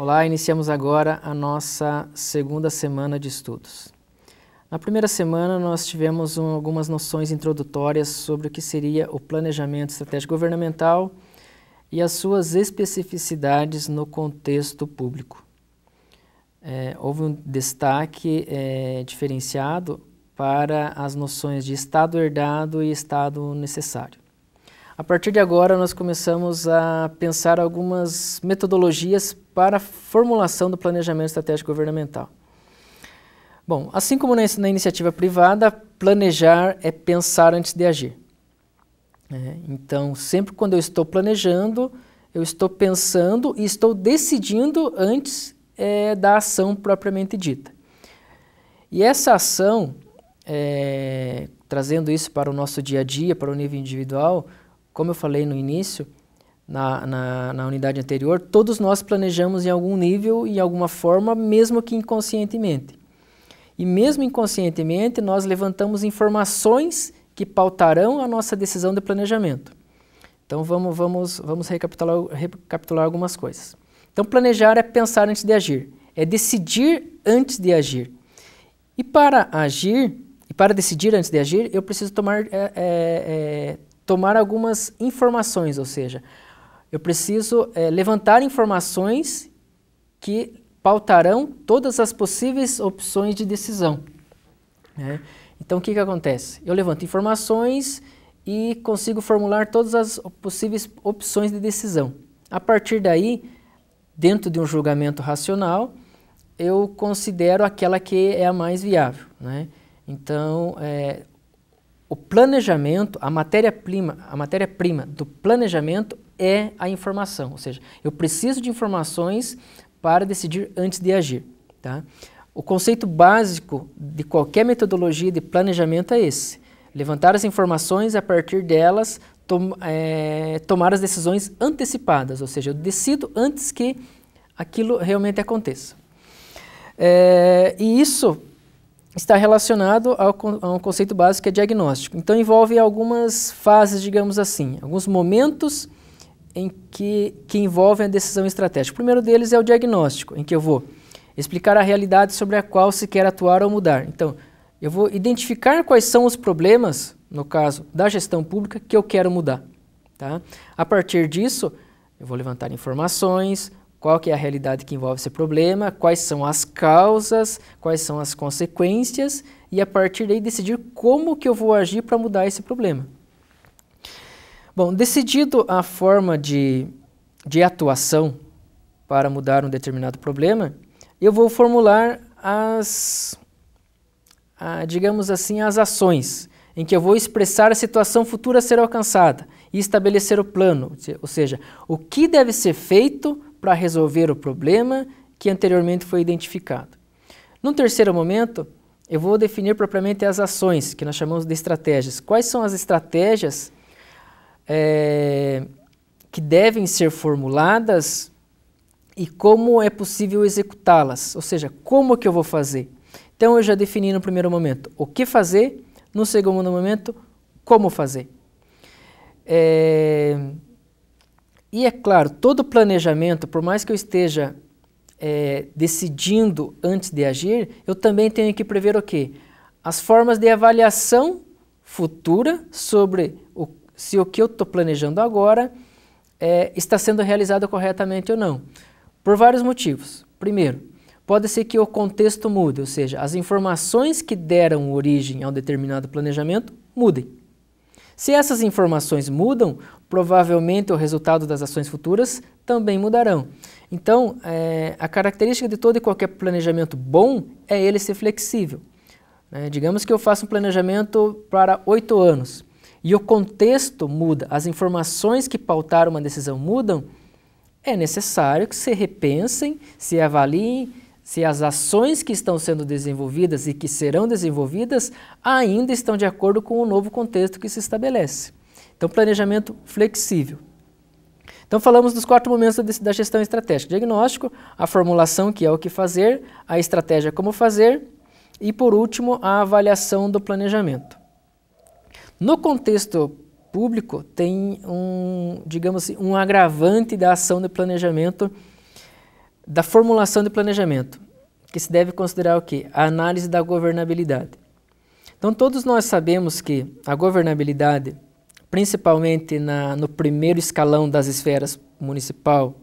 Olá, iniciamos agora a nossa segunda semana de estudos. Na primeira semana nós tivemos algumas noções introdutórias sobre o que seria o planejamento estratégico governamental e as suas especificidades no contexto público. Houve um destaque diferenciado para as noções de Estado herdado e Estado necessário. A partir de agora, nós começamos a pensar algumas metodologias para a formulação do planejamento estratégico governamental. Bom, assim como na iniciativa privada, planejar é pensar antes de agir. Então, sempre quando eu estou planejando, eu estou pensando e estou decidindo antes da ação propriamente dita. E essa ação, trazendo isso para o nosso dia a dia, para o nível individual, como eu falei no início, na unidade anterior, todos nós planejamos em algum nível, em alguma forma, mesmo que inconscientemente. E mesmo inconscientemente, nós levantamos informações que pautarão a nossa decisão de planejamento. Então, vamos recapitular algumas coisas. Então, planejar é pensar antes de agir, é decidir antes de agir. E para decidir antes de agir, eu preciso tomar algumas informações, ou seja, eu preciso levantar informações que pautarão todas as possíveis opções de decisão. Então, o que acontece? Eu levanto informações e consigo formular todas as possíveis opções de decisão. A partir daí, dentro de um julgamento racional, eu considero aquela que é a mais viável. Então, o planejamento, a matéria-prima do planejamento é a informação, ou seja, eu preciso de informações para decidir antes de agir. Tá? O conceito básico de qualquer metodologia de planejamento é esse: levantar as informações e a partir delas tomar as decisões antecipadas, ou seja, eu decido antes que aquilo realmente aconteça. E isso está relacionado a um conceito básico que é diagnóstico. Então, envolve algumas fases, digamos assim, alguns momentos que envolvem a decisão estratégica. O primeiro deles é o diagnóstico, em que eu vou explicar a realidade sobre a qual se quer atuar ou mudar. Então, eu vou identificar quais são os problemas, no caso da gestão pública, que eu quero mudar. Tá? A partir disso, eu vou levantar informações, qual que é a realidade que envolve esse problema, quais são as causas, quais são as consequências e a partir daí decidir como que eu vou agir para mudar esse problema. Bom, decidido a forma de atuação para mudar um determinado problema, eu vou formular digamos assim, as ações, em que eu vou expressar a situação futura a ser alcançada e estabelecer o plano, ou seja, o que deve ser feito para resolver o problema que anteriormente foi identificado. Num terceiro momento, eu vou definir propriamente as ações, que nós chamamos de estratégias. Quais são as estratégias que devem ser formuladas e como é possível executá-las, ou seja, como que eu vou fazer. Então, eu já defini no primeiro momento o que fazer, no segundo momento, como fazer. E é claro, todo planejamento, por mais que eu esteja decidindo antes de agir, eu também tenho que prever o quê? As formas de avaliação futura sobre se o que eu estou planejando agora está sendo realizado corretamente ou não. Por vários motivos. Primeiro, pode ser que o contexto mude, ou seja, as informações que deram origem a um determinado planejamento mudem. Se essas informações mudam, provavelmente o resultado das ações futuras também mudarão. Então, a característica de todo e qualquer planejamento bom é ele ser flexível. Digamos que eu faço um planejamento para 8 anos e o contexto muda, as informações que pautaram uma decisão mudam, é necessário que se repensem, se avaliem, se as ações que estão sendo desenvolvidas e que serão desenvolvidas ainda estão de acordo com o novo contexto que se estabelece. Então, planejamento flexível. Então, falamos dos 4 momentos da gestão estratégica: diagnóstico, a formulação, que é o que fazer, a estratégia, como fazer, e, por último, a avaliação do planejamento. No contexto público, tem digamos assim, um agravante da ação de planejamento da formulação de planejamento, que se deve considerar o quê? A análise da governabilidade. Então, todos nós sabemos que a governabilidade, principalmente no primeiro escalão das esferas municipal,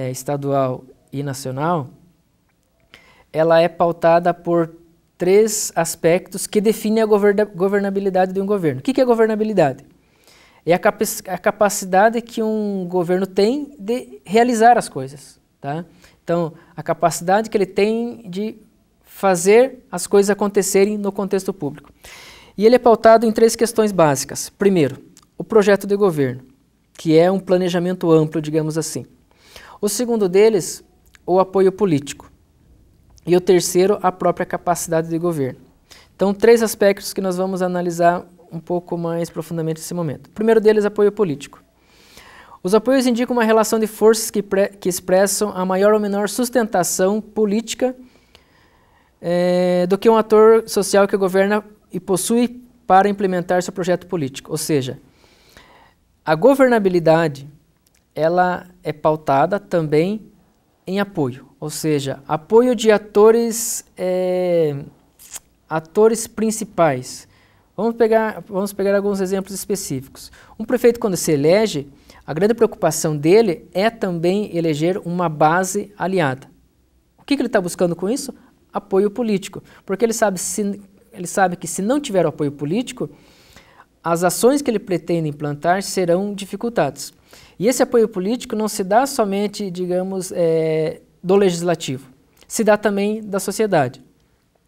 estadual e nacional, ela é pautada por 3 aspectos que definem a governabilidade de um governo. O que é governabilidade? É a capacidade que um governo tem de realizar as coisas, tá? Então, a capacidade que ele tem de fazer as coisas acontecerem no contexto público. E ele é pautado em 3 questões básicas. Primeiro, o projeto de governo, que é um planejamento amplo, digamos assim. O segundo deles, o apoio político. E o terceiro, a própria capacidade de governo. Então, 3 aspectos que nós vamos analisar um pouco mais profundamente nesse momento. O primeiro deles, apoio político. Os apoios indicam uma relação de forças que expressam a maior ou menor sustentação política do que um ator social que governa e possui para implementar seu projeto político. Ou seja, a governabilidade ela é pautada também em apoio, ou seja, apoio de atores principais. Vamos pegar alguns exemplos específicos. Um prefeito, quando se elege, a grande preocupação dele é também eleger uma base aliada. O que ele está buscando com isso? Apoio político, porque ele sabe que se não tiver apoio político, as ações que ele pretende implantar serão dificultadas. E esse apoio político não se dá somente, digamos, do legislativo, se dá também da sociedade.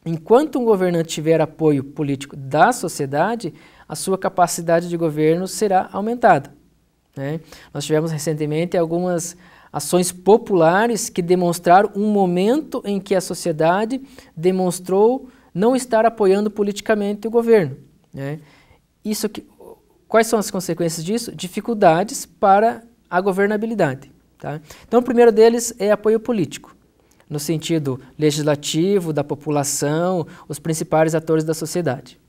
Enquanto um governante tiver apoio político da sociedade, a sua capacidade de governo será aumentada, né? Nós tivemos recentemente algumas ações populares que demonstraram um momento em que a sociedade demonstrou não estar apoiando politicamente o governo, né? Quais são as consequências disso? Dificuldades para a governabilidade, tá? Então, o primeiro deles é apoio político, no sentido legislativo, da população, os principais atores da sociedade.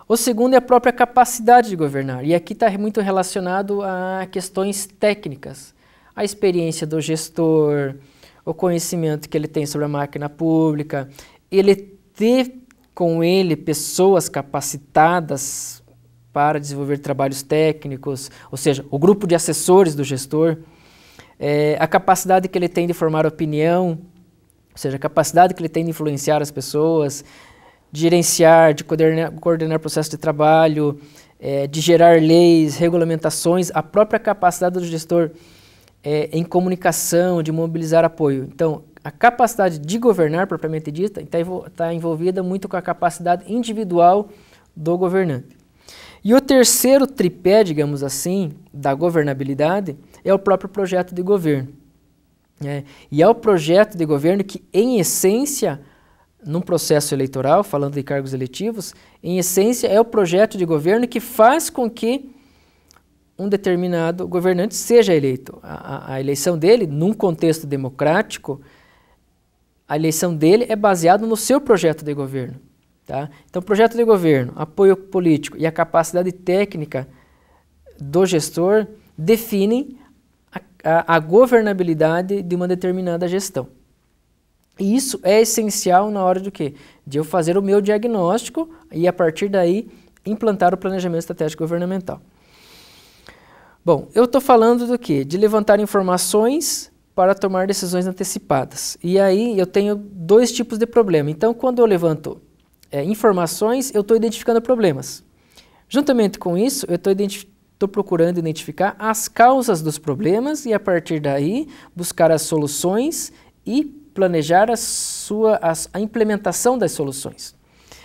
O segundo é a própria capacidade de governar, e aqui está muito relacionado a questões técnicas, a experiência do gestor, o conhecimento que ele tem sobre a máquina pública, ele ter com ele pessoas capacitadas para desenvolver trabalhos técnicos, ou seja, o grupo de assessores do gestor, a capacidade que ele tem de formar opinião, ou seja, a capacidade que ele tem de influenciar as pessoas, de gerenciar, de coordenar processo de trabalho, de gerar leis, regulamentações, a própria capacidade do gestor em comunicação, de mobilizar apoio. Então, a capacidade de governar, propriamente dita, está envolvida muito com a capacidade individual do governante. E o terceiro tripé, digamos assim, da governabilidade é o próprio projeto de governo. E é o projeto de governo que, em essência, num processo eleitoral, falando de cargos eletivos, em essência é o projeto de governo que faz com que um determinado governante seja eleito. A eleição dele, num contexto democrático, a eleição dele é baseada no seu projeto de governo, tá? Então, projeto de governo, apoio político e a capacidade técnica do gestor definem a governabilidade de uma determinada gestão. E isso é essencial na hora de quê? De eu fazer o meu diagnóstico e, a partir daí, implantar o planejamento estratégico governamental. Bom, eu estou falando do quê? De levantar informações para tomar decisões antecipadas. E aí eu tenho 2 tipos de problema. Então, quando eu levanto informações, eu estou identificando problemas. Juntamente com isso, eu estou procurando identificar as causas dos problemas e, a partir daí, buscar as soluções e planejar a implementação das soluções.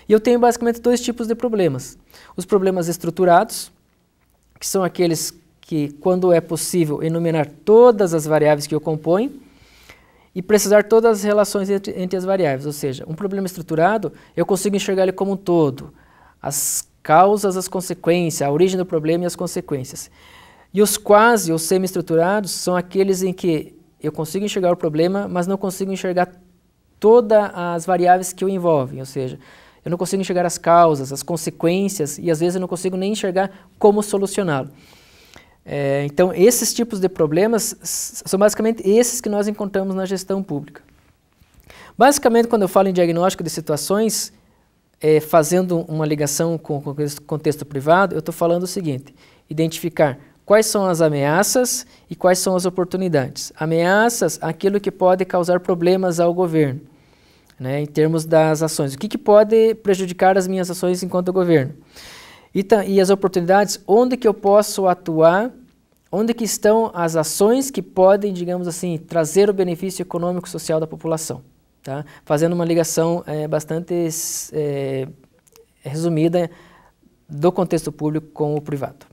E eu tenho basicamente 2 tipos de problemas. Os problemas estruturados, que são aqueles que, quando é possível, enumerar todas as variáveis que o compõem e precisar todas as relações entre as variáveis. Ou seja, um problema estruturado, eu consigo enxergar ele como um todo. As causas, as consequências, a origem do problema e as consequências. E os quase ou semi-estruturados são aqueles em que eu consigo enxergar o problema, mas não consigo enxergar todas as variáveis que o envolvem. Ou seja, eu não consigo enxergar as causas, as consequências e às vezes eu não consigo nem enxergar como solucioná-lo. Então, esses tipos de problemas são basicamente esses que nós encontramos na gestão pública. Basicamente, quando eu falo em diagnóstico de situações, fazendo uma ligação com o contexto privado, eu estou falando o seguinte: identificar quais são as ameaças e quais são as oportunidades. Ameaças, aquilo que pode causar problemas ao governo, né, em termos das ações. O que pode prejudicar as minhas ações enquanto governo? E as oportunidades, onde que eu posso atuar, onde que estão as ações que podem, digamos assim, trazer o benefício econômico e social da população. Tá? Fazendo uma ligação bastante resumida do contexto público com o privado.